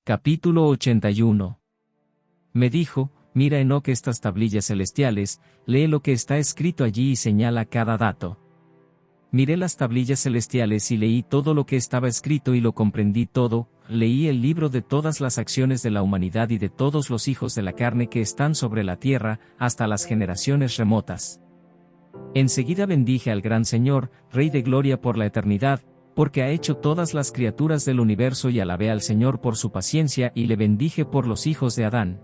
Capítulo 81. Me dijo, mira Enoc estas tablillas celestiales, lee lo que está escrito allí y señala cada dato. Miré las tablillas celestiales y leí todo lo que estaba escrito y lo comprendí todo, leí el libro de todas las acciones de la humanidad y de todos los hijos de la carne que están sobre la tierra, hasta las generaciones remotas. Enseguida bendije al gran Señor, Rey de gloria por la eternidad, porque ha hecho todas las criaturas del universo y alabé al Señor por su paciencia y le bendije por los hijos de Adán.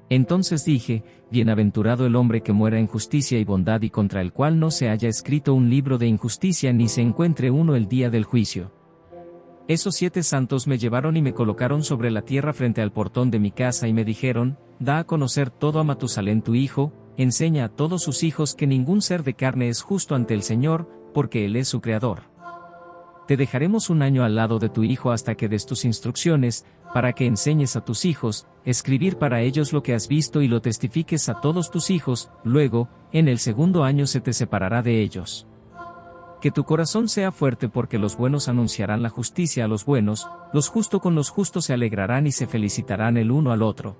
Entonces dije, bienaventurado el hombre que muera en justicia y bondad y contra el cual no se haya escrito un libro de injusticia ni se encuentre uno el día del juicio. Esos 7 santos me llevaron y me colocaron sobre la tierra frente al portón de mi casa y me dijeron, da a conocer todo a Matusalén tu hijo, enseña a todos sus hijos que ningún ser de carne es justo ante el Señor, porque Él es su creador. Te dejaremos un año al lado de tu hijo hasta que des tus instrucciones, para que enseñes a tus hijos, escribir para ellos lo que has visto y lo testifiques a todos tus hijos, luego, en el segundo año se te separará de ellos. Que tu corazón sea fuerte porque los buenos anunciarán la justicia a los buenos, los justos con los justos se alegrarán y se felicitarán el uno al otro.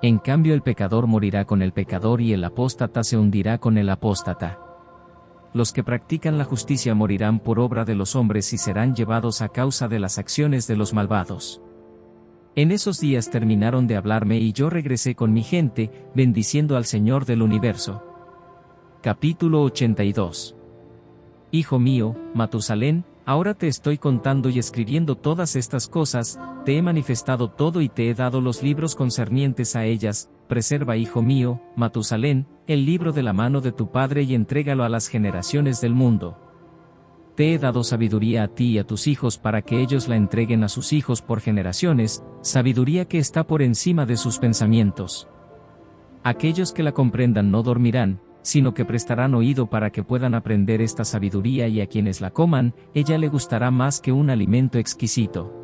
En cambio el pecador morirá con el pecador y el apóstata se hundirá con el apóstata. Los que practican la justicia morirán por obra de los hombres y serán llevados a causa de las acciones de los malvados. En esos días terminaron de hablarme y yo regresé con mi gente, bendiciendo al Señor del universo. Capítulo 82. Hijo mío, Matusalén, ahora te estoy contando y escribiendo todas estas cosas, te he manifestado todo y te he dado los libros concernientes a ellas. Preserva, hijo mío, Matusalén, el libro de la mano de tu padre y entrégalo a las generaciones del mundo. Te he dado sabiduría a ti y a tus hijos para que ellos la entreguen a sus hijos por generaciones, sabiduría que está por encima de sus pensamientos. Aquellos que la comprendan no dormirán, sino que prestarán oído para que puedan aprender esta sabiduría y a quienes la coman, ella le gustará más que un alimento exquisito.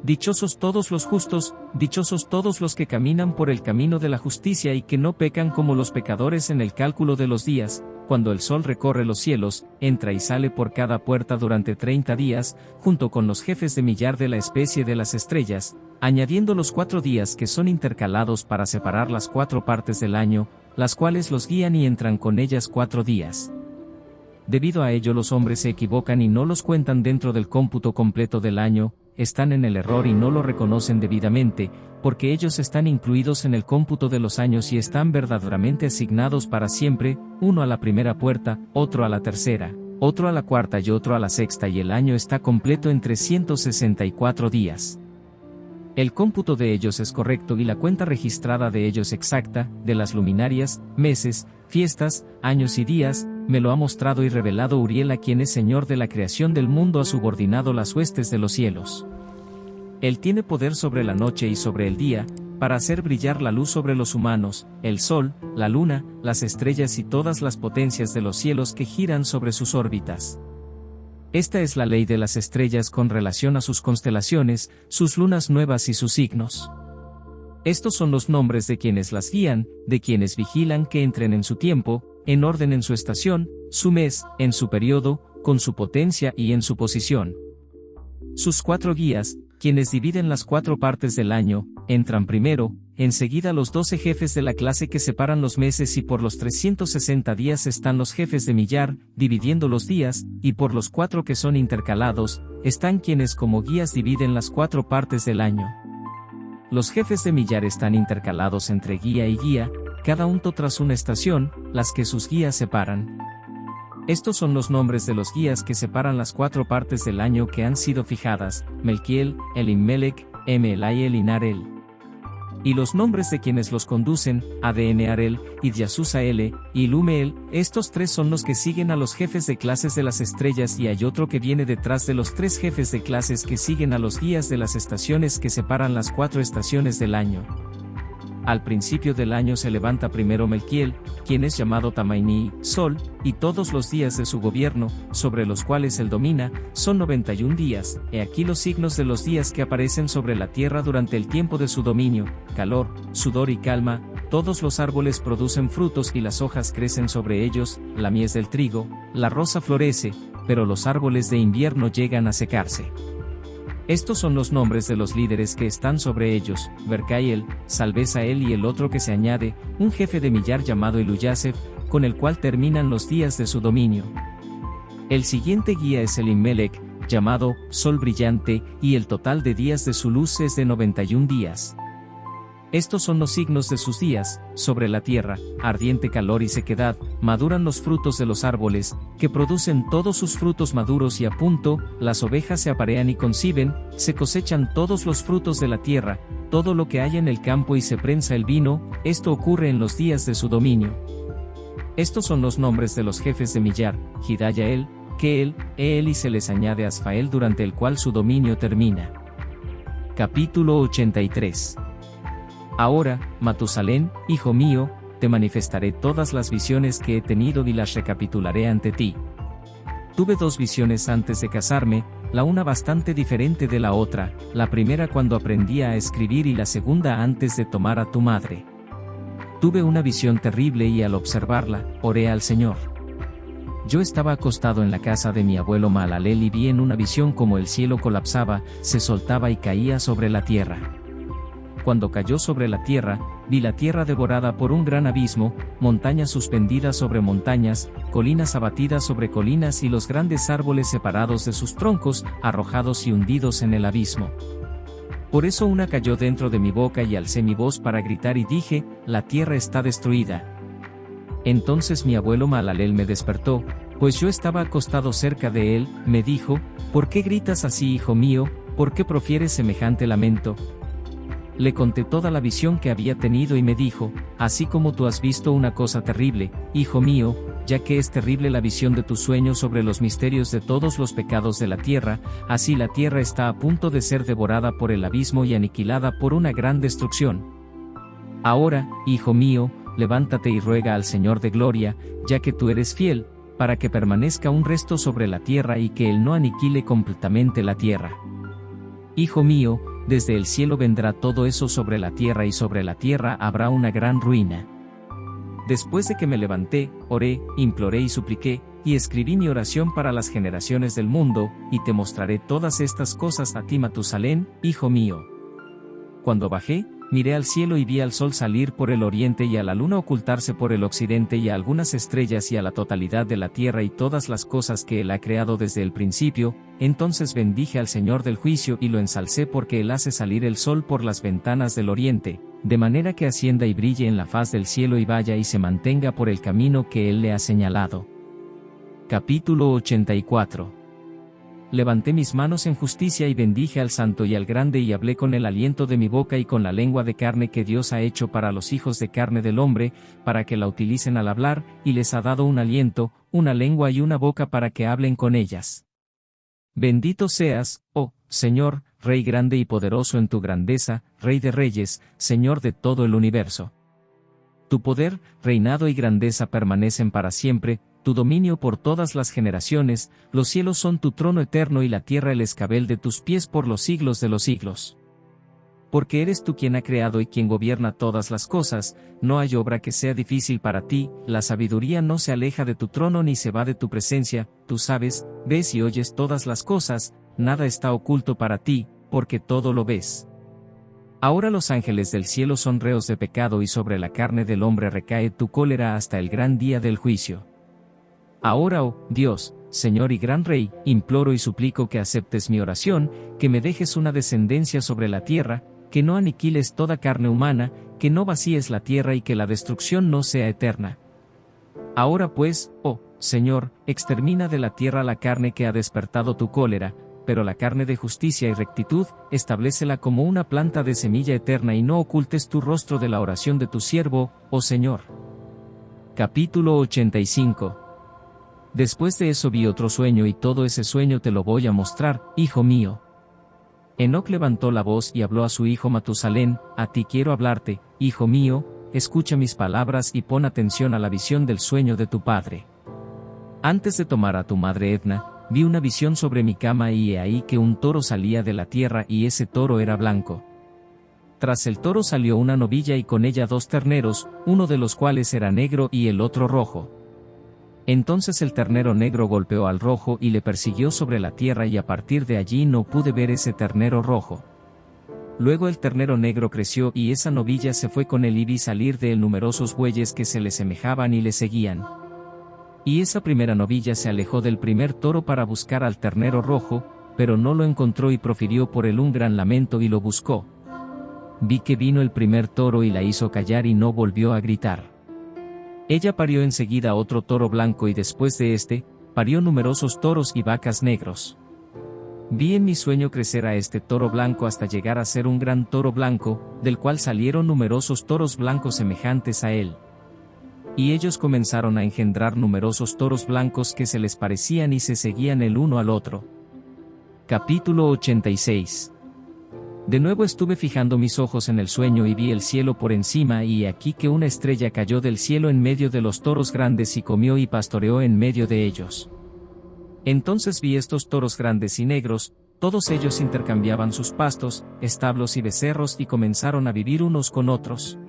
Dichosos todos los justos, dichosos todos los que caminan por el camino de la justicia y que no pecan como los pecadores en el cálculo de los días, cuando el sol recorre los cielos, entra y sale por cada puerta durante 30 días, junto con los jefes de millar de la especie de las estrellas, añadiendo los 4 días que son intercalados para separar las 4 partes del año, las cuales los guían y entran con ellas 4 días. Debido a ello los hombres se equivocan y no los cuentan dentro del cómputo completo del año, están en el error y no lo reconocen debidamente, porque ellos están incluidos en el cómputo de los años y están verdaderamente asignados para siempre, uno a la primera puerta, otro a la tercera, otro a la cuarta y otro a la sexta y el año está completo en 364 días. El cómputo de ellos es correcto y la cuenta registrada de ellos exacta, de las luminarias, meses, fiestas, años y días, me lo ha mostrado y revelado Uriel a quien es Señor de la creación del mundo ha subordinado las huestes de los cielos. Él tiene poder sobre la noche y sobre el día, para hacer brillar la luz sobre los humanos, el sol, la luna, las estrellas y todas las potencias de los cielos que giran sobre sus órbitas. Esta es la ley de las estrellas con relación a sus constelaciones, sus lunas nuevas y sus signos. Estos son los nombres de quienes las guían, de quienes vigilan que entren en su tiempo, en orden en su estación, su mes, en su periodo, con su potencia y en su posición. Sus 4 guías, quienes dividen las 4 partes del año, entran primero, enseguida los 12 jefes de la clase que separan los meses y por los 360 días están los jefes de millar, dividiendo los días, y por los 4 que son intercalados, están quienes como guías dividen las 4 partes del año. Los jefes de millar están intercalados entre guía y guía, cada uno tras una estación, las que sus guías separan. Estos son los nombres de los guías que separan las 4 partes del año que han sido fijadas, Melquiel, Elimelec, Elai Elinarel. Y los nombres de quienes los conducen, Adnarel, Idyasusael, y Lumeel, estos 3 son los que siguen a los jefes de clases de las estrellas y hay otro que viene detrás de los 3 jefes de clases que siguen a los guías de las estaciones que separan las 4 estaciones del año. Al principio del año se levanta primero Melquiel, quien es llamado Tamaini, Sol, y todos los días de su gobierno, sobre los cuales él domina, son 91 días, he aquí los signos de los días que aparecen sobre la tierra durante el tiempo de su dominio, calor, sudor y calma, todos los árboles producen frutos y las hojas crecen sobre ellos, la mies del trigo, la rosa florece, pero los árboles de invierno llegan a secarse. Estos son los nombres de los líderes que están sobre ellos: Bercael, Salbesael y el otro que se añade, un jefe de millar llamado Eluyasef, con el cual terminan los días de su dominio. El siguiente guía es Elimelec, llamado Sol Brillante, y el total de días de su luz es de 91 días. Estos son los signos de sus días: sobre la tierra, ardiente calor y sequedad, maduran los frutos de los árboles, que producen todos sus frutos maduros y a punto, las ovejas se aparean y conciben, se cosechan todos los frutos de la tierra, todo lo que hay en el campo y se prensa el vino, esto ocurre en los días de su dominio. Estos son los nombres de los jefes de millar: Hidayael, Keel, Eel y se les añade Asfael durante el cual su dominio termina. Capítulo 83. Ahora, Matusalén, hijo mío, te manifestaré todas las visiones que he tenido y las recapitularé ante ti. Tuve 2 visiones antes de casarme, la una bastante diferente de la otra, la primera cuando aprendí a escribir y la segunda antes de tomar a tu madre. Tuve una visión terrible y al observarla, oré al Señor. Yo estaba acostado en la casa de mi abuelo Mahalalel y vi en una visión como el cielo colapsaba, se soltaba y caía sobre la tierra. Cuando cayó sobre la tierra, vi la tierra devorada por un gran abismo, montañas suspendidas sobre montañas, colinas abatidas sobre colinas y los grandes árboles separados de sus troncos, arrojados y hundidos en el abismo. Por eso una cayó dentro de mi boca y alcé mi voz para gritar y dije: la tierra está destruida. Entonces mi abuelo Mahalalel me despertó, pues yo estaba acostado cerca de él, me dijo: ¿por qué gritas así, hijo mío? ¿Por qué profieres semejante lamento? Le conté toda la visión que había tenido y me dijo: así como tú has visto una cosa terrible, hijo mío, ya que es terrible la visión de tu sueño sobre los misterios de todos los pecados de la tierra, así la tierra está a punto de ser devorada por el abismo y aniquilada por una gran destrucción. Ahora, hijo mío, levántate y ruega al Señor de gloria, ya que tú eres fiel, para que permanezca un resto sobre la tierra y que Él no aniquile completamente la tierra. Hijo mío, desde el cielo vendrá todo eso sobre la tierra y sobre la tierra habrá una gran ruina. Después de que me levanté, oré, imploré y supliqué, y escribí mi oración para las generaciones del mundo, y te mostraré todas estas cosas a ti, Matusalén, hijo mío. Cuando bajé, miré al cielo y vi al sol salir por el oriente y a la luna ocultarse por el occidente y a algunas estrellas y a la totalidad de la tierra y todas las cosas que Él ha creado desde el principio. Entonces bendije al Señor del juicio y lo ensalcé porque Él hace salir el sol por las ventanas del oriente, de manera que ascienda y brille en la faz del cielo y vaya y se mantenga por el camino que Él le ha señalado. Capítulo 84. Levanté mis manos en justicia y bendije al Santo y al Grande y hablé con el aliento de mi boca y con la lengua de carne que Dios ha hecho para los hijos de carne del hombre, para que la utilicen al hablar, y les ha dado un aliento, una lengua y una boca para que hablen con ellas. Bendito seas, oh Señor, Rey grande y poderoso en tu grandeza, Rey de reyes, Señor de todo el universo. Tu poder, reinado y grandeza permanecen para siempre, tu dominio por todas las generaciones, los cielos son tu trono eterno y la tierra el escabel de tus pies por los siglos de los siglos. Porque eres tú quien ha creado y quien gobierna todas las cosas, no hay obra que sea difícil para ti, la sabiduría no se aleja de tu trono ni se va de tu presencia, tú sabes, ves y oyes todas las cosas, nada está oculto para ti, porque todo lo ves. Ahora los ángeles del cielo son reos de pecado y sobre la carne del hombre recae tu cólera hasta el gran día del juicio. Ahora, oh Dios, Señor y gran Rey, imploro y suplico que aceptes mi oración, que me dejes una descendencia sobre la tierra, que no aniquiles toda carne humana, que no vacíes la tierra y que la destrucción no sea eterna. Ahora pues, oh Señor, extermina de la tierra la carne que ha despertado tu cólera, pero la carne de justicia y rectitud, establécela como una planta de semilla eterna y no ocultes tu rostro de la oración de tu siervo, oh Señor. Capítulo 85. Después de eso vi otro sueño y todo ese sueño te lo voy a mostrar, hijo mío. Enoc levantó la voz y habló a su hijo Matusalén: a ti quiero hablarte, hijo mío, escucha mis palabras y pon atención a la visión del sueño de tu padre. Antes de tomar a tu madre Edna, vi una visión sobre mi cama y he ahí que un toro salía de la tierra y ese toro era blanco. Tras el toro salió una novilla y con ella 2 terneros, uno de los cuales era negro y el otro rojo. Entonces el ternero negro golpeó al rojo y le persiguió sobre la tierra y a partir de allí no pude ver ese ternero rojo. Luego el ternero negro creció y esa novilla se fue con él y vi salir de él numerosos bueyes que se le semejaban y le seguían. Y esa primera novilla se alejó del primer toro para buscar al ternero rojo, pero no lo encontró y profirió por él un gran lamento y lo buscó. Vi que vino el primer toro y la hizo callar y no volvió a gritar. Ella parió enseguida otro toro blanco y después de este, parió numerosos toros y vacas negros. Vi en mi sueño crecer a este toro blanco hasta llegar a ser un gran toro blanco, del cual salieron numerosos toros blancos semejantes a él. Y ellos comenzaron a engendrar numerosos toros blancos que se les parecían y se seguían el uno al otro. Capítulo 86. De nuevo estuve fijando mis ojos en el sueño y vi el cielo por encima y he aquí que una estrella cayó del cielo en medio de los toros grandes y comió y pastoreó en medio de ellos. Entonces vi estos toros grandes y negros, todos ellos intercambiaban sus pastos, establos y becerros y comenzaron a vivir unos con otros.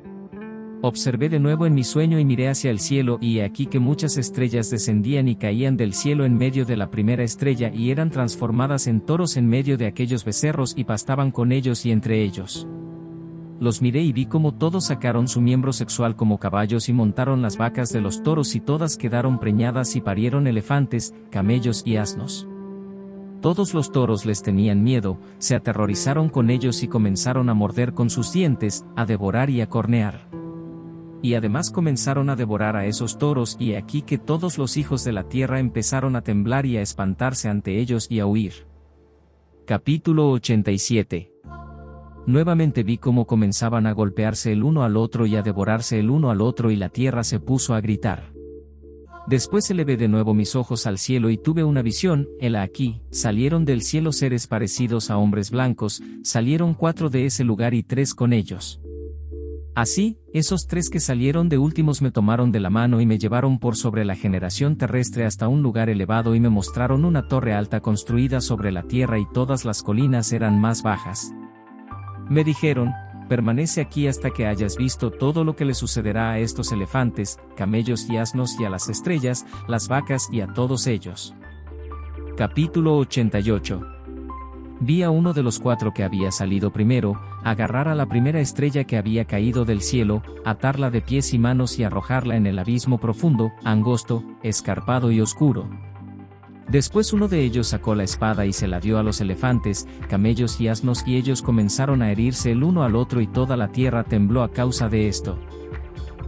Observé de nuevo en mi sueño y miré hacia el cielo y he aquí que muchas estrellas descendían y caían del cielo en medio de la primera estrella y eran transformadas en toros en medio de aquellos becerros y pastaban con ellos y entre ellos. Los miré y vi como todos sacaron su miembro sexual como caballos y montaron las vacas de los toros y todas quedaron preñadas y parieron elefantes, camellos y asnos. Todos los toros les tenían miedo, se aterrorizaron con ellos y comenzaron a morder con sus dientes, a devorar y a cornear. Y además comenzaron a devorar a esos toros y he aquí que todos los hijos de la tierra empezaron a temblar y a espantarse ante ellos y a huir. Capítulo 87. Nuevamente vi cómo comenzaban a golpearse el uno al otro y a devorarse el uno al otro y la tierra se puso a gritar. Después elevé de nuevo mis ojos al cielo y tuve una visión, hela aquí, salieron del cielo seres parecidos a hombres blancos, salieron 4 de ese lugar y 3 con ellos. Así, esos 3 que salieron de últimos me tomaron de la mano y me llevaron por sobre la generación terrestre hasta un lugar elevado y me mostraron una torre alta construida sobre la tierra y todas las colinas eran más bajas. Me dijeron, permanece aquí hasta que hayas visto todo lo que le sucederá a estos elefantes, camellos y asnos y a las estrellas, las vacas y a todos ellos. Capítulo 88. Vi a uno de los 4 que había salido primero, agarrar a la primera estrella que había caído del cielo, atarla de pies y manos y arrojarla en el abismo profundo, angosto, escarpado y oscuro. Después uno de ellos sacó la espada y se la dio a los elefantes, camellos y asnos y ellos comenzaron a herirse el uno al otro y toda la tierra tembló a causa de esto.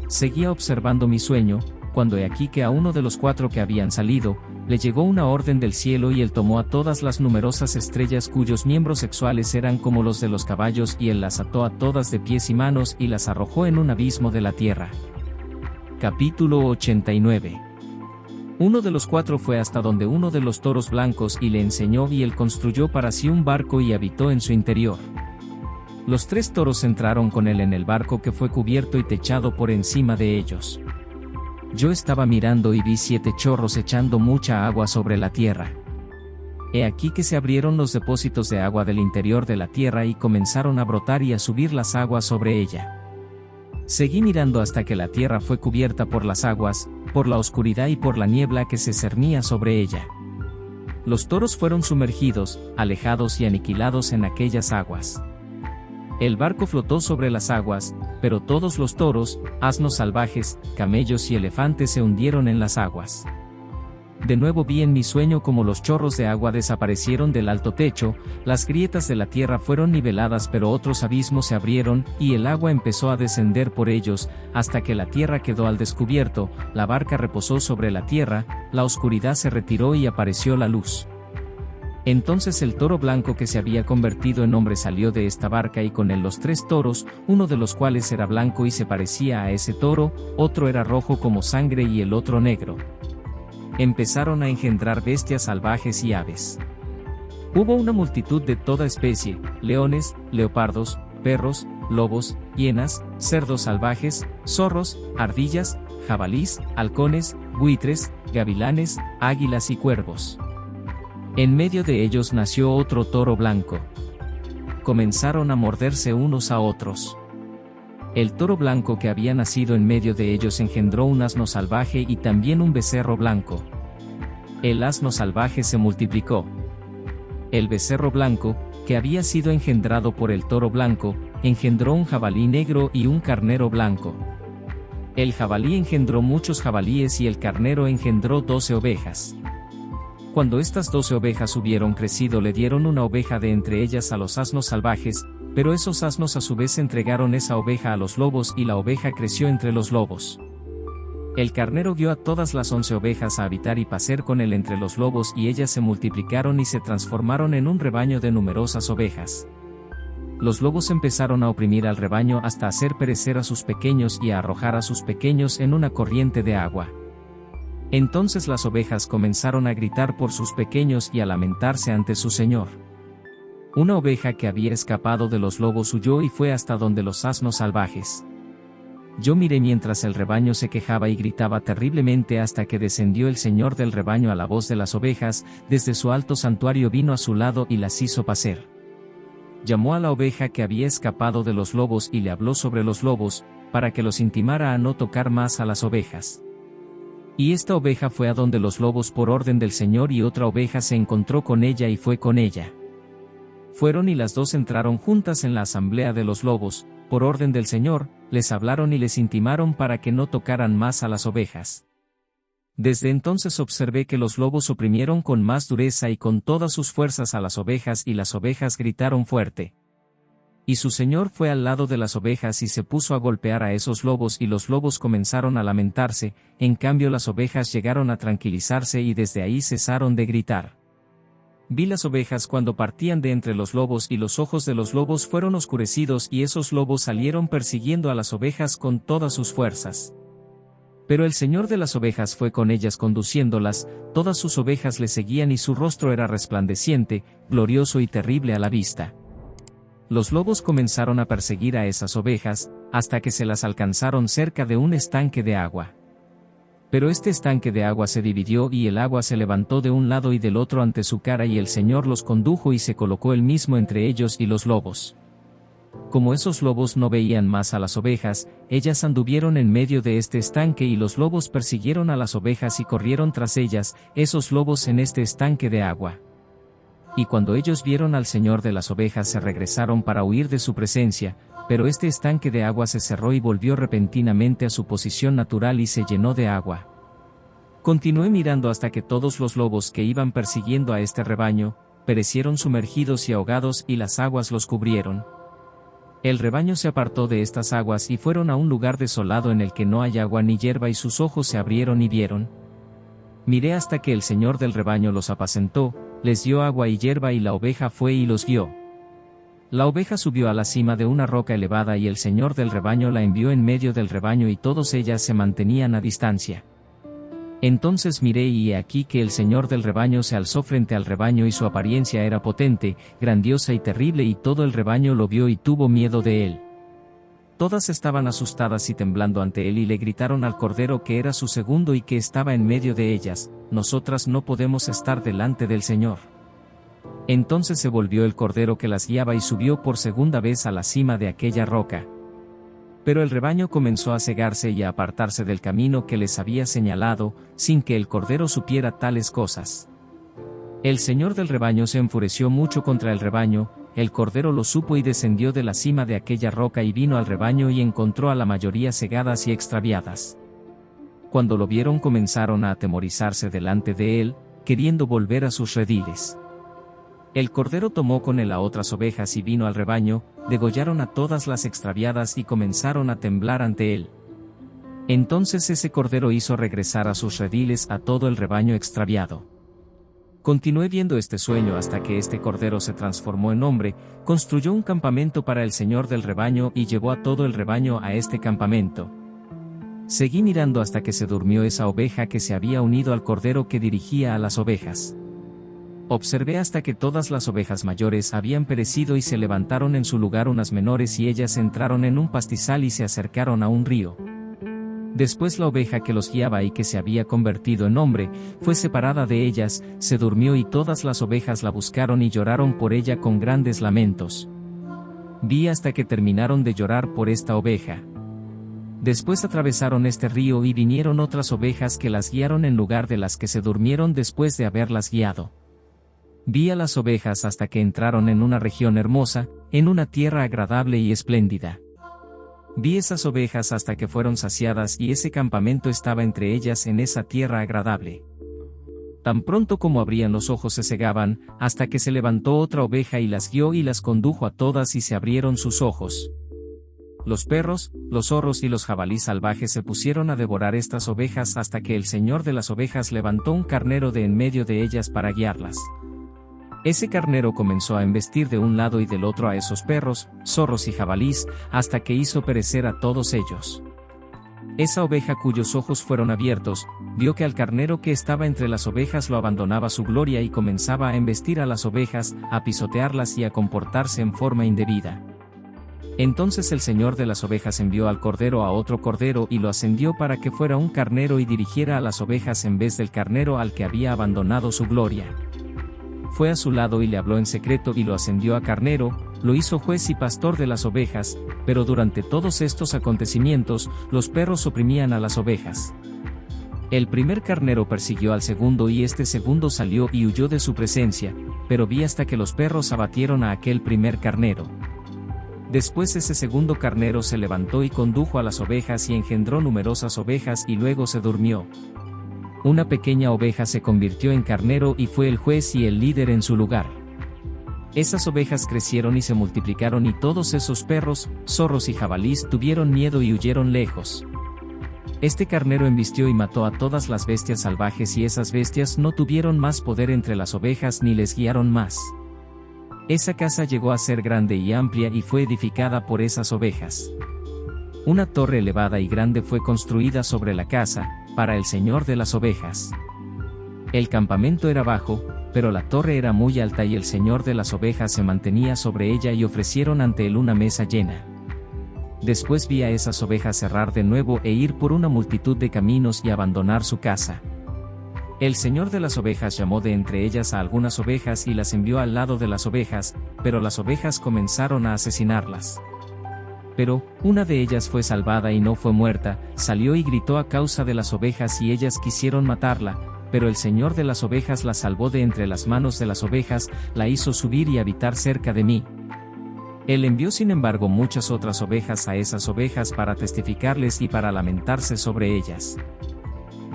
Seguía observando mi sueño, cuando he aquí que a uno de los 4 que habían salido, le llegó una orden del cielo y él tomó a todas las numerosas estrellas cuyos miembros sexuales eran como los de los caballos y él las ató a todas de pies y manos y las arrojó en un abismo de la tierra. Capítulo 89. Uno de los 4 fue hasta donde uno de los toros blancos y le enseñó y él construyó para sí un barco y habitó en su interior. Los 3 toros entraron con él en el barco que fue cubierto y techado por encima de ellos. Yo estaba mirando y vi 7 chorros echando mucha agua sobre la tierra. He aquí que se abrieron los depósitos de agua del interior de la tierra y comenzaron a brotar y a subir las aguas sobre ella. Seguí mirando hasta que la tierra fue cubierta por las aguas, por la oscuridad y por la niebla que se cernía sobre ella. Los toros fueron sumergidos, alejados y aniquilados en aquellas aguas. El barco flotó sobre las aguas, pero todos los toros, asnos salvajes, camellos y elefantes se hundieron en las aguas. De nuevo vi en mi sueño como los chorros de agua desaparecieron del alto techo, las grietas de la tierra fueron niveladas pero otros abismos se abrieron, y el agua empezó a descender por ellos, hasta que la tierra quedó al descubierto, la barca reposó sobre la tierra, la oscuridad se retiró y apareció la luz. Entonces el toro blanco que se había convertido en hombre salió de esta barca y con él los 3 toros, uno de los cuales era blanco y se parecía a ese toro, otro era rojo como sangre y el otro negro. Empezaron a engendrar bestias salvajes y aves. Hubo una multitud de toda especie, leones, leopardos, perros, lobos, hienas, cerdos salvajes, zorros, ardillas, jabalís, halcones, buitres, gavilanes, águilas y cuervos. En medio de ellos nació otro toro blanco. Comenzaron a morderse unos a otros. El toro blanco que había nacido en medio de ellos engendró un asno salvaje y también un becerro blanco. El asno salvaje se multiplicó. El becerro blanco, que había sido engendrado por el toro blanco, engendró un jabalí negro y un carnero blanco. El jabalí engendró muchos jabalíes y el carnero engendró 12 ovejas. Cuando estas 12 ovejas hubieron crecido, le dieron una oveja de entre ellas a los asnos salvajes, pero esos asnos a su vez entregaron esa oveja a los lobos y la oveja creció entre los lobos. El carnero guió a todas las 11 ovejas a habitar y pacer con él entre los lobos y ellas se multiplicaron y se transformaron en un rebaño de numerosas ovejas. Los lobos empezaron a oprimir al rebaño hasta hacer perecer a sus pequeños y a arrojar a sus pequeños en una corriente de agua. Entonces las ovejas comenzaron a gritar por sus pequeños y a lamentarse ante su señor. Una oveja que había escapado de los lobos huyó y fue hasta donde los asnos salvajes. Yo miré mientras el rebaño se quejaba y gritaba terriblemente hasta que descendió el señor del rebaño a la voz de las ovejas, desde su alto santuario vino a su lado y las hizo pacer. Llamó a la oveja que había escapado de los lobos y le habló sobre los lobos, para que los intimara a no tocar más a las ovejas. Y esta oveja fue a donde los lobos por orden del Señor y otra oveja se encontró con ella y fue con ella. Fueron y las dos entraron juntas en la asamblea de los lobos, por orden del Señor, les hablaron y les intimaron para que no tocaran más a las ovejas. Desde entonces observé que los lobos oprimieron con más dureza y con todas sus fuerzas a las ovejas y las ovejas gritaron fuerte. Y su señor fue al lado de las ovejas y se puso a golpear a esos lobos y los lobos comenzaron a lamentarse, en cambio las ovejas llegaron a tranquilizarse y desde ahí cesaron de gritar. Vi las ovejas cuando partían de entre los lobos y los ojos de los lobos fueron oscurecidos y esos lobos salieron persiguiendo a las ovejas con todas sus fuerzas. Pero el señor de las ovejas fue con ellas conduciéndolas, todas sus ovejas le seguían y su rostro era resplandeciente, glorioso y terrible a la vista. Los lobos comenzaron a perseguir a esas ovejas, hasta que se las alcanzaron cerca de un estanque de agua. Pero este estanque de agua se dividió y el agua se levantó de un lado y del otro ante su cara y el Señor los condujo y se colocó él mismo entre ellos y los lobos. Como esos lobos no veían más a las ovejas, ellas anduvieron en medio de este estanque y los lobos persiguieron a las ovejas y corrieron tras ellas, esos lobos en este estanque de agua. Y cuando ellos vieron al Señor de las ovejas se regresaron para huir de su presencia, pero este estanque de agua se cerró y volvió repentinamente a su posición natural y se llenó de agua. Continué mirando hasta que todos los lobos que iban persiguiendo a este rebaño, perecieron sumergidos y ahogados y las aguas los cubrieron. El rebaño se apartó de estas aguas y fueron a un lugar desolado en el que no hay agua ni hierba y sus ojos se abrieron y vieron. Miré hasta que el Señor del rebaño los apacentó, les dio agua y hierba y la oveja fue y los guió. La oveja subió a la cima de una roca elevada y el Señor del rebaño la envió en medio del rebaño y todas ellas se mantenían a distancia. Entonces miré y he aquí que el Señor del rebaño se alzó frente al rebaño y su apariencia era potente, grandiosa y terrible y todo el rebaño lo vio y tuvo miedo de él. Todas estaban asustadas y temblando ante él y le gritaron al cordero que era su segundo y que estaba en medio de ellas, nosotras no podemos estar delante del Señor. Entonces se volvió el cordero que las guiaba y subió por segunda vez a la cima de aquella roca. Pero el rebaño comenzó a cegarse y a apartarse del camino que les había señalado, sin que el cordero supiera tales cosas. El Señor del rebaño se enfureció mucho contra el rebaño, el cordero lo supo y descendió de la cima de aquella roca y vino al rebaño y encontró a la mayoría cegadas y extraviadas. Cuando lo vieron comenzaron a atemorizarse delante de él, queriendo volver a sus rediles. El cordero tomó con él a otras ovejas y vino al rebaño, degollaron a todas las extraviadas y comenzaron a temblar ante él. Entonces ese cordero hizo regresar a sus rediles a todo el rebaño extraviado. Continué viendo este sueño hasta que este cordero se transformó en hombre, construyó un campamento para el Señor del rebaño y llevó a todo el rebaño a este campamento. Seguí mirando hasta que se durmió esa oveja que se había unido al cordero que dirigía a las ovejas. Observé hasta que todas las ovejas mayores habían perecido y se levantaron en su lugar unas menores y ellas entraron en un pastizal y se acercaron a un río. Después la oveja que los guiaba y que se había convertido en hombre, fue separada de ellas, se durmió y todas las ovejas la buscaron y lloraron por ella con grandes lamentos. Vi hasta que terminaron de llorar por esta oveja. Después atravesaron este río y vinieron otras ovejas que las guiaron en lugar de las que se durmieron después de haberlas guiado. Vi a las ovejas hasta que entraron en una región hermosa, en una tierra agradable y espléndida. Vi esas ovejas hasta que fueron saciadas y ese campamento estaba entre ellas en esa tierra agradable. Tan pronto como abrían los ojos se cegaban, hasta que se levantó otra oveja y las guió y las condujo a todas y se abrieron sus ojos. Los perros, los zorros y los jabalíes salvajes se pusieron a devorar estas ovejas hasta que el señor de las ovejas levantó un carnero de en medio de ellas para guiarlas. Ese carnero comenzó a embestir de un lado y del otro a esos perros, zorros y jabalíes, hasta que hizo perecer a todos ellos. Esa oveja cuyos ojos fueron abiertos, vio que al carnero que estaba entre las ovejas lo abandonaba su gloria y comenzaba a embestir a las ovejas, a pisotearlas y a comportarse en forma indebida. Entonces el señor de las ovejas envió al cordero a otro cordero y lo ascendió para que fuera un carnero y dirigiera a las ovejas en vez del carnero al que había abandonado su gloria. Fue a su lado y le habló en secreto y lo ascendió a carnero, lo hizo juez y pastor de las ovejas, pero durante todos estos acontecimientos, los perros oprimían a las ovejas. El primer carnero persiguió al segundo y este segundo salió y huyó de su presencia, pero vi hasta que los perros abatieron a aquel primer carnero. Después ese segundo carnero se levantó y condujo a las ovejas y engendró numerosas ovejas y luego se durmió. Una pequeña oveja se convirtió en carnero y fue el juez y el líder en su lugar. Esas ovejas crecieron y se multiplicaron y todos esos perros, zorros y jabalíes tuvieron miedo y huyeron lejos. Este carnero embistió y mató a todas las bestias salvajes y esas bestias no tuvieron más poder entre las ovejas ni les guiaron más. Esa casa llegó a ser grande y amplia y fue edificada por esas ovejas. Una torre elevada y grande fue construida sobre la casa, para el señor de las ovejas. El campamento era bajo, pero la torre era muy alta y el señor de las ovejas se mantenía sobre ella y ofrecieron ante él una mesa llena. Después vi a esas ovejas cerrar de nuevo e ir por una multitud de caminos y abandonar su casa. El señor de las ovejas llamó de entre ellas a algunas ovejas y las envió al lado de las ovejas, pero las ovejas comenzaron a asesinarlas. Pero, una de ellas fue salvada y no fue muerta, salió y gritó a causa de las ovejas y ellas quisieron matarla, pero el señor de las ovejas la salvó de entre las manos de las ovejas, la hizo subir y habitar cerca de mí. Él envió sin embargo muchas otras ovejas a esas ovejas para testificarles y para lamentarse sobre ellas.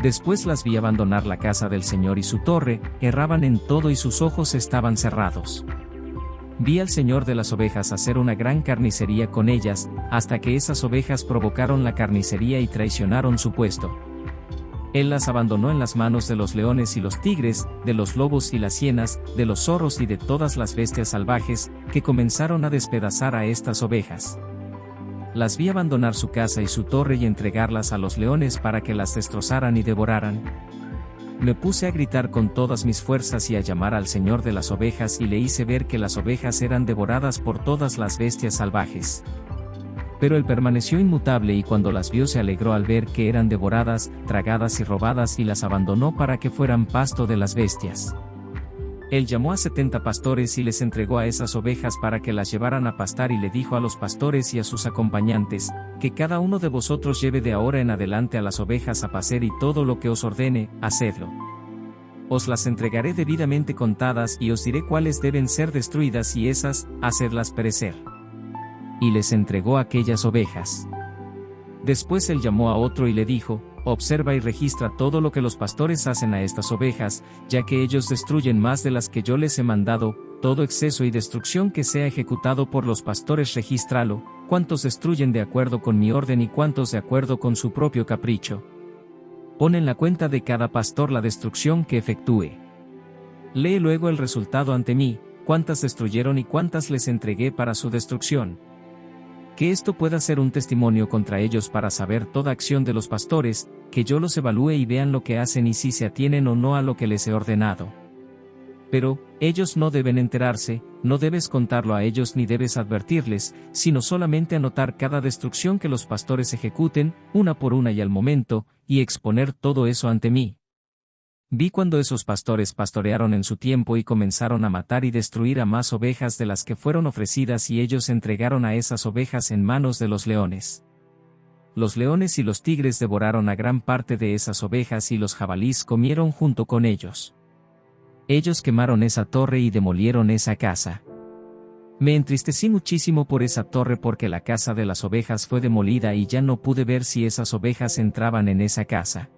Después las vi abandonar la casa del Señor y su torre, erraban en todo y sus ojos estaban cerrados. Vi al Señor de las ovejas hacer una gran carnicería con ellas, hasta que esas ovejas provocaron la carnicería y traicionaron su puesto. Él las abandonó en las manos de los leones y los tigres, de los lobos y las hienas, de los zorros y de todas las bestias salvajes, que comenzaron a despedazar a estas ovejas. Las vi abandonar su casa y su torre y entregarlas a los leones para que las destrozaran y devoraran. Me puse a gritar con todas mis fuerzas y a llamar al Señor de las ovejas y le hice ver que las ovejas eran devoradas por todas las bestias salvajes. Pero él permaneció inmutable y cuando las vio se alegró al ver que eran devoradas, tragadas y robadas y las abandonó para que fueran pasto de las bestias. Él llamó a 70 pastores y les entregó a esas ovejas para que las llevaran a pastar y le dijo a los pastores y a sus acompañantes, que cada uno de vosotros lleve de ahora en adelante a las ovejas a pacer y todo lo que os ordene, hacedlo. Os las entregaré debidamente contadas y os diré cuáles deben ser destruidas y esas, hacedlas perecer. Y les entregó aquellas ovejas. Después él llamó a otro y le dijo, observa y registra todo lo que los pastores hacen a estas ovejas, ya que ellos destruyen más de las que yo les he mandado, todo exceso y destrucción que sea ejecutado por los pastores regístralo, cuántos destruyen de acuerdo con mi orden y cuántos de acuerdo con su propio capricho. Pon en la cuenta de cada pastor la destrucción que efectúe. Lee luego el resultado ante mí, cuántas destruyeron y cuántas les entregué para su destrucción. Que esto pueda ser un testimonio contra ellos para saber toda acción de los pastores, que yo los evalúe y vean lo que hacen y si se atienen o no a lo que les he ordenado. Pero, ellos no deben enterarse, no debes contarlo a ellos ni debes advertirles, sino solamente anotar cada destrucción que los pastores ejecuten, una por una y al momento, y exponer todo eso ante mí. Vi cuando esos pastores pastorearon en su tiempo y comenzaron a matar y destruir a más ovejas de las que fueron ofrecidas y ellos entregaron a esas ovejas en manos de los leones. los leones y los tigres devoraron a gran parte de esas ovejas y los jabalíes comieron junto con ellos. Ellos quemaron esa torre y demolieron esa casa. Me entristecí muchísimo por esa torre porque la casa de las ovejas fue demolida y ya no pude ver si esas ovejas entraban en esa casa.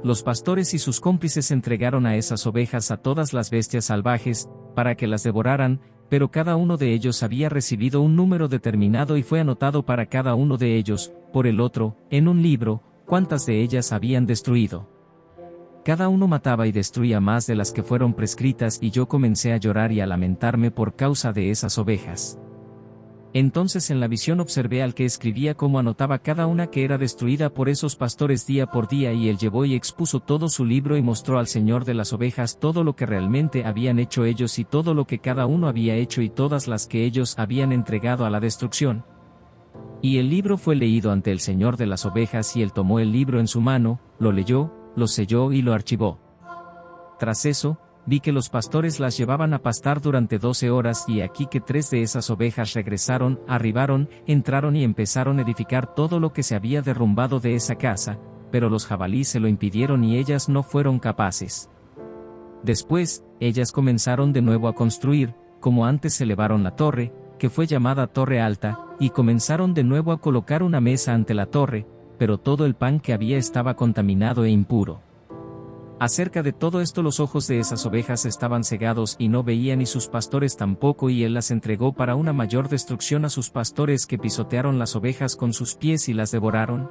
Los pastores y sus cómplices entregaron a esas ovejas a todas las bestias salvajes, para que las devoraran, pero cada uno de ellos había recibido un número determinado y fue anotado para cada uno de ellos, por el otro, en un libro, cuántas de ellas habían destruido. Cada uno mataba y destruía más de las que fueron prescritas y yo comencé a llorar y a lamentarme por causa de esas ovejas. Entonces en la visión observé al que escribía cómo anotaba cada una que era destruida por esos pastores día por día y él llevó y expuso todo su libro y mostró al Señor de las ovejas todo lo que realmente habían hecho ellos y todo lo que cada uno había hecho y todas las que ellos habían entregado a la destrucción. Y el libro fue leído ante el Señor de las ovejas y él tomó el libro en su mano, lo leyó, lo selló y lo archivó. Tras eso, vi que los pastores las llevaban a pastar durante 12 horas y aquí que 3 de esas ovejas regresaron, arribaron, entraron y empezaron a edificar todo lo que se había derrumbado de esa casa, pero los jabalíes se lo impidieron y ellas no fueron capaces. Después, ellas comenzaron de nuevo a construir, como antes elevaron la torre, que fue llamada Torre Alta, y comenzaron de nuevo a colocar una mesa ante la torre, pero todo el pan que había estaba contaminado e impuro. Acerca de todo esto los ojos de esas ovejas estaban cegados y no veían y sus pastores tampoco y él las entregó para una mayor destrucción a sus pastores que pisotearon las ovejas con sus pies y las devoraron.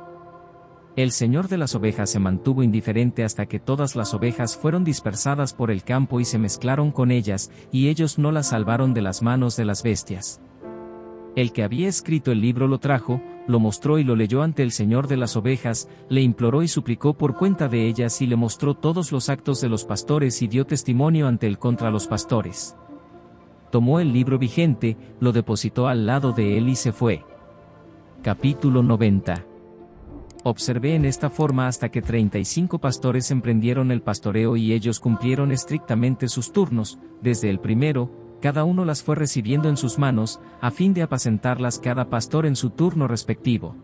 El Señor de las ovejas se mantuvo indiferente hasta que todas las ovejas fueron dispersadas por el campo y se mezclaron con ellas, y ellos no las salvaron de las manos de las bestias. El que había escrito el libro lo trajo, lo mostró y lo leyó ante el Señor de las ovejas, le imploró y suplicó por cuenta de ellas y le mostró todos los actos de los pastores y dio testimonio ante él contra los pastores. Tomó el libro vigente, lo depositó al lado de él y se fue. Capítulo 90. Observé en esta forma hasta que 35 pastores emprendieron el pastoreo y ellos cumplieron estrictamente sus turnos, desde el primero, cada uno las fue recibiendo en sus manos, a fin de apacentarlas cada pastor en su turno respectivo.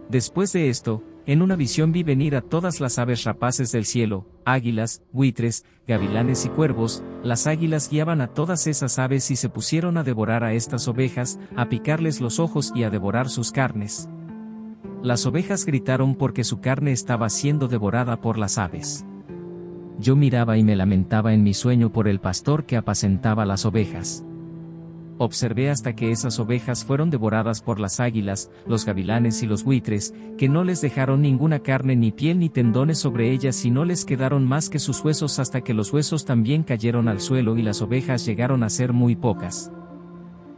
Después de esto, en una visión vi venir a todas las aves rapaces del cielo, águilas, buitres, gavilanes y cuervos. Las águilas guiaban a todas esas aves y se pusieron a devorar a estas ovejas, a picarles los ojos y a devorar sus carnes. Las ovejas gritaron porque su carne estaba siendo devorada por las aves. Yo miraba y me lamentaba en mi sueño por el pastor que apacentaba las ovejas. Observé hasta que esas ovejas fueron devoradas por las águilas, los gavilanes y los buitres, que no les dejaron ninguna carne ni piel ni tendones sobre ellas y no les quedaron más que sus huesos hasta que los huesos también cayeron al suelo y las ovejas llegaron a ser muy pocas.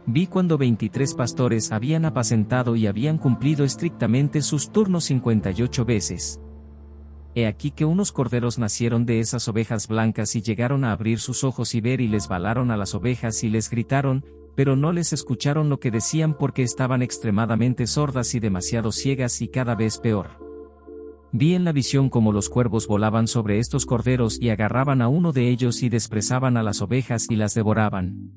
Vi cuando 23 pastores habían apacentado y habían cumplido estrictamente sus turnos 58 veces. He aquí que unos corderos nacieron de esas ovejas blancas y llegaron a abrir sus ojos y ver y les balaron a las ovejas y les gritaron, pero no les escucharon lo que decían porque estaban extremadamente sordas y demasiado ciegas y cada vez peor. Vi en la visión como los cuervos volaban sobre estos corderos y agarraban a uno de ellos y desprezaban a las ovejas y las devoraban.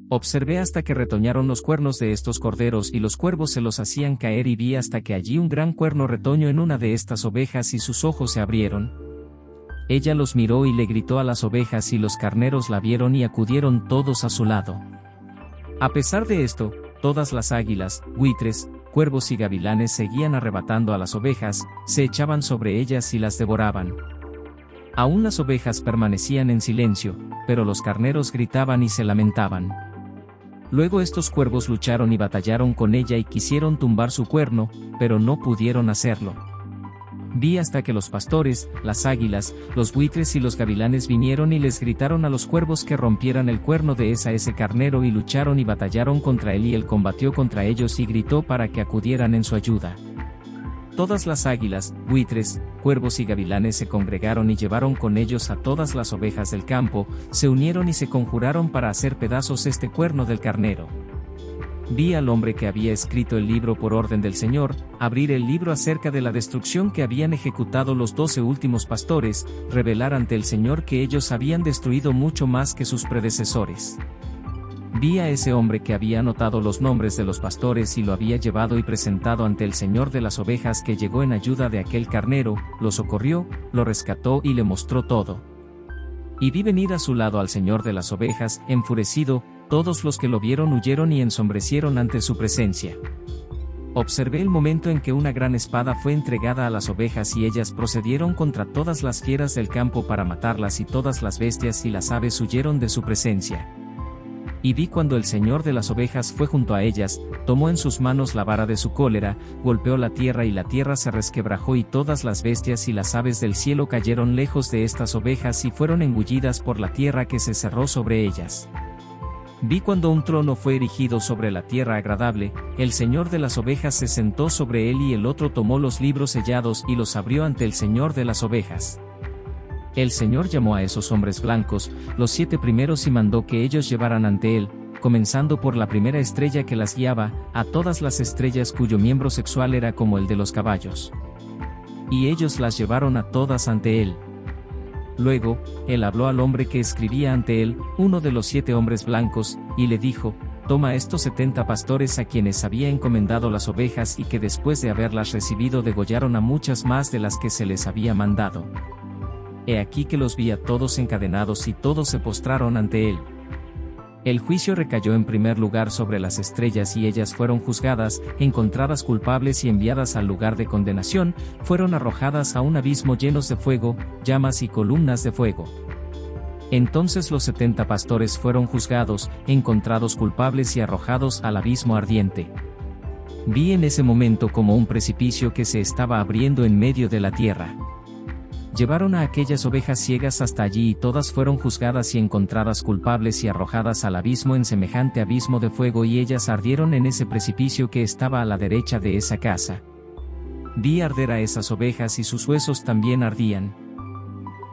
Observé hasta que retoñaron los cuernos de estos corderos y los cuervos se los hacían caer y vi hasta que allí un gran cuerno retoñó en una de estas ovejas y sus ojos se abrieron. Ella los miró y le gritó a las ovejas y los carneros la vieron y acudieron todos a su lado. A pesar de esto, todas las águilas, buitres, cuervos y gavilanes seguían arrebatando a las ovejas, se echaban sobre ellas y las devoraban. Aún las ovejas permanecían en silencio, pero los carneros gritaban y se lamentaban. Luego estos cuervos lucharon y batallaron con ella y quisieron tumbar su cuerno, pero no pudieron hacerlo. Vi hasta que los pastores, las águilas, los buitres y los gavilanes vinieron y les gritaron a los cuervos que rompieran el cuerno de ese carnero y lucharon y batallaron contra él y él combatió contra ellos y gritó para que acudieran en su ayuda. Todas las águilas, buitres, cuervos y gavilanes se congregaron y llevaron con ellos a todas las ovejas del campo, se unieron y se conjuraron para hacer pedazos este cuerno del carnero. Vi al hombre que había escrito el libro por orden del Señor, abrir el libro acerca de la destrucción que habían ejecutado los 12 últimos pastores, revelar ante el Señor que ellos habían destruido mucho más que sus predecesores. Vi a ese hombre que había anotado los nombres de los pastores y lo había llevado y presentado ante el señor de las ovejas, que llegó en ayuda de aquel carnero, lo socorrió, lo rescató y le mostró todo. Y vi venir a su lado al señor de las ovejas, enfurecido. Todos los que lo vieron huyeron y ensombrecieron ante su presencia. Observé el momento en que una gran espada fue entregada a las ovejas y ellas procedieron contra todas las fieras del campo para matarlas, y todas las bestias y las aves huyeron de su presencia. Y vi cuando el señor de las ovejas fue junto a ellas, tomó en sus manos la vara de su cólera, golpeó la tierra y la tierra se resquebrajó, y todas las bestias y las aves del cielo cayeron lejos de estas ovejas y fueron engullidas por la tierra que se cerró sobre ellas. Vi cuando un trono fue erigido sobre la tierra agradable, el señor de las ovejas se sentó sobre él, y el otro tomó los libros sellados y los abrió ante el señor de las ovejas. El Señor llamó a esos hombres blancos, los 7 primeros, y mandó que ellos llevaran ante él, comenzando por la primera estrella que las guiaba, a todas las estrellas cuyo miembro sexual era como el de los caballos. Y ellos las llevaron a todas ante él. Luego, él habló al hombre que escribía ante él, uno de los 7 hombres blancos, y le dijo: toma estos 70 pastores a quienes había encomendado las ovejas, y que después de haberlas recibido degollaron a muchas más de las que se les había mandado. He aquí que los vi a todos encadenados y todos se postraron ante él. El juicio recayó en primer lugar sobre las estrellas, y ellas fueron juzgadas, encontradas culpables y enviadas al lugar de condenación, fueron arrojadas a un abismo llenos de fuego, llamas y columnas de fuego. Entonces los 70 pastores fueron juzgados, encontrados culpables y arrojados al abismo ardiente. Vi en ese momento como un precipicio que se estaba abriendo en medio de la tierra. Llevaron a aquellas ovejas ciegas hasta allí, y todas fueron juzgadas y encontradas culpables y arrojadas al abismo, en semejante abismo de fuego, y ellas ardieron en ese precipicio que estaba a la derecha de esa casa. Vi arder a esas ovejas y sus huesos también ardían.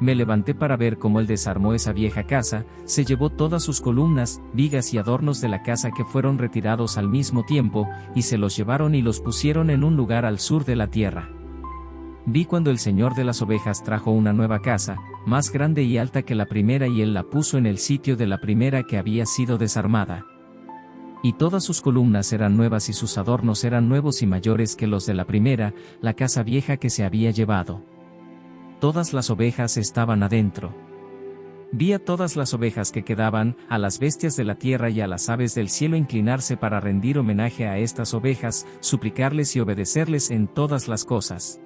Me levanté para ver cómo él desarmó esa vieja casa, se llevó todas sus columnas, vigas y adornos de la casa, que fueron retirados al mismo tiempo, y se los llevaron y los pusieron en un lugar al sur de la tierra. Vi cuando el señor de las ovejas trajo una nueva casa, más grande y alta que la primera, y él la puso en el sitio de la primera que había sido desarmada. Y todas sus columnas eran nuevas y sus adornos eran nuevos y mayores que los de la primera, la casa vieja que se había llevado. Todas las ovejas estaban adentro. Vi a todas las ovejas que quedaban, a las bestias de la tierra y a las aves del cielo inclinarse para rendir homenaje a estas ovejas, suplicarles y obedecerles en todas las cosas.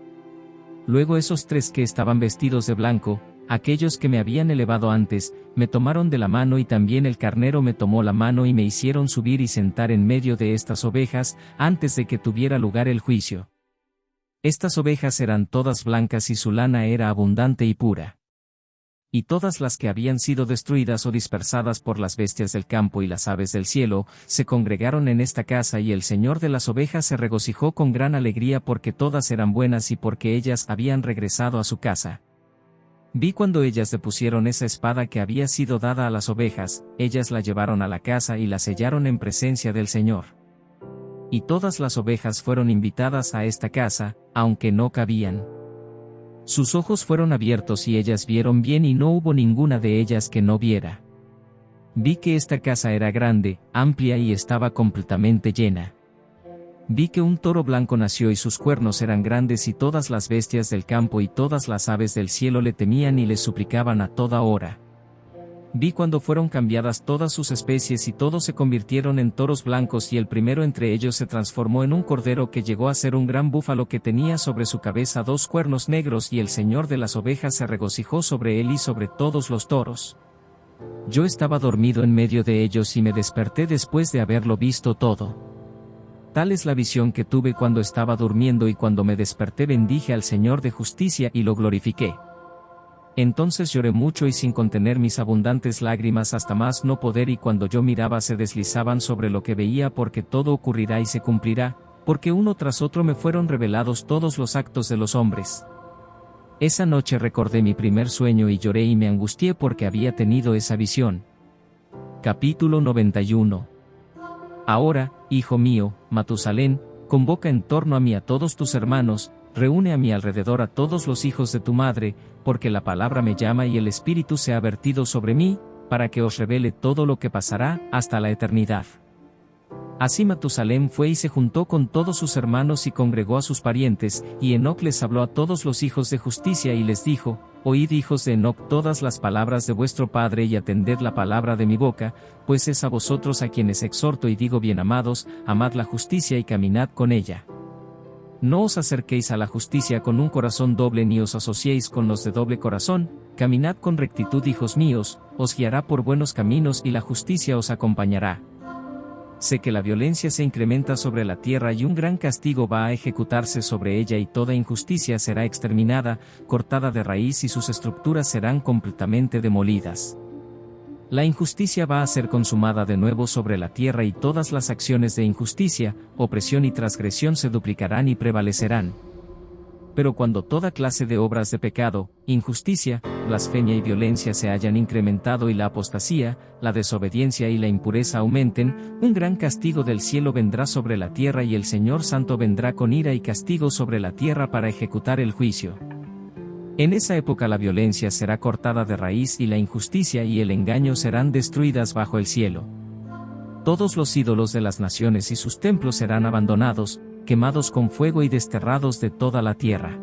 Luego esos 3 que estaban vestidos de blanco, aquellos que me habían elevado antes, me tomaron de la mano, y también el carnero me tomó la mano, y me hicieron subir y sentar en medio de estas ovejas, antes de que tuviera lugar el juicio. Estas ovejas eran todas blancas y su lana era abundante y pura. Y todas las que habían sido destruidas o dispersadas por las bestias del campo y las aves del cielo, se congregaron en esta casa, y el señor de las ovejas se regocijó con gran alegría, porque todas eran buenas y porque ellas habían regresado a su casa. Vi cuando ellas depusieron esa espada que había sido dada a las ovejas, ellas la llevaron a la casa y la sellaron en presencia del Señor. Y todas las ovejas fueron invitadas a esta casa, aunque no cabían. Sus ojos fueron abiertos y ellas vieron bien, y no hubo ninguna de ellas que no viera. Vi que esta casa era grande, amplia y estaba completamente llena. Vi que un toro blanco nació y sus cuernos eran grandes, y todas las bestias del campo y todas las aves del cielo le temían y le suplicaban a toda hora. Vi cuando fueron cambiadas todas sus especies y todos se convirtieron en toros blancos, y el primero entre ellos se transformó en un cordero que llegó a ser un gran búfalo que tenía sobre su cabeza 2 cuernos negros, y el señor de las ovejas se regocijó sobre él y sobre todos los toros. Yo estaba dormido en medio de ellos y me desperté después de haberlo visto todo. Tal es la visión que tuve cuando estaba durmiendo, y cuando me desperté bendije al Señor de justicia y lo glorifiqué. Entonces lloré mucho y sin contener mis abundantes lágrimas hasta más no poder, y cuando yo miraba se deslizaban sobre lo que veía, porque todo ocurrirá y se cumplirá, porque uno tras otro me fueron revelados todos los actos de los hombres. Esa noche recordé mi primer sueño y lloré y me angustié porque había tenido esa visión. Capítulo 91. Ahora, hijo mío, Matusalén, convoca en torno a mí a todos tus hermanos, reúne a mi alrededor a todos los hijos de tu madre, porque la palabra me llama y el espíritu se ha vertido sobre mí, para que os revele todo lo que pasará hasta la eternidad. Así Matusalem fue y se juntó con todos sus hermanos y congregó a sus parientes, y Enoc les habló a todos los hijos de justicia y les dijo: Oíd, hijos de Enoc, todas las palabras de vuestro Padre y atended la palabra de mi boca, pues es a vosotros a quienes exhorto y digo: bien amados, amad la justicia y caminad con ella. No os acerquéis a la justicia con un corazón doble ni os asociéis con los de doble corazón, caminad con rectitud, hijos míos, os guiará por buenos caminos y la justicia os acompañará. Sé que la violencia se incrementa sobre la tierra y un gran castigo va a ejecutarse sobre ella y toda injusticia será exterminada, cortada de raíz y sus estructuras serán completamente demolidas. La injusticia va a ser consumada de nuevo sobre la tierra y todas las acciones de injusticia, opresión y transgresión se duplicarán y prevalecerán. Pero cuando toda clase de obras de pecado, injusticia, blasfemia y violencia se hayan incrementado y la apostasía, la desobediencia y la impureza aumenten, un gran castigo del cielo vendrá sobre la tierra y el Señor Santo vendrá con ira y castigo sobre la tierra para ejecutar el juicio. En esa época la violencia será cortada de raíz y la injusticia y el engaño serán destruidas bajo el cielo. Todos los ídolos de las naciones y sus templos serán abandonados, quemados con fuego y desterrados de toda la tierra.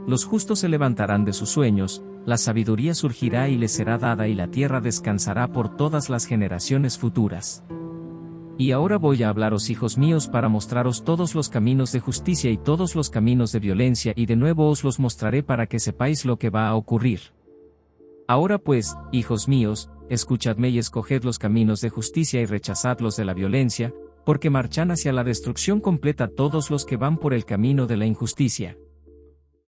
Los justos se levantarán de sus sueños, la sabiduría surgirá y les será dada y la tierra descansará por todas las generaciones futuras. Y ahora voy a hablaros, hijos míos, para mostraros todos los caminos de justicia y todos los caminos de violencia, y de nuevo os los mostraré para que sepáis lo que va a ocurrir. Ahora pues, hijos míos, escuchadme y escoged los caminos de justicia y rechazad los de la violencia, porque marchan hacia la destrucción completa todos los que van por el camino de la injusticia.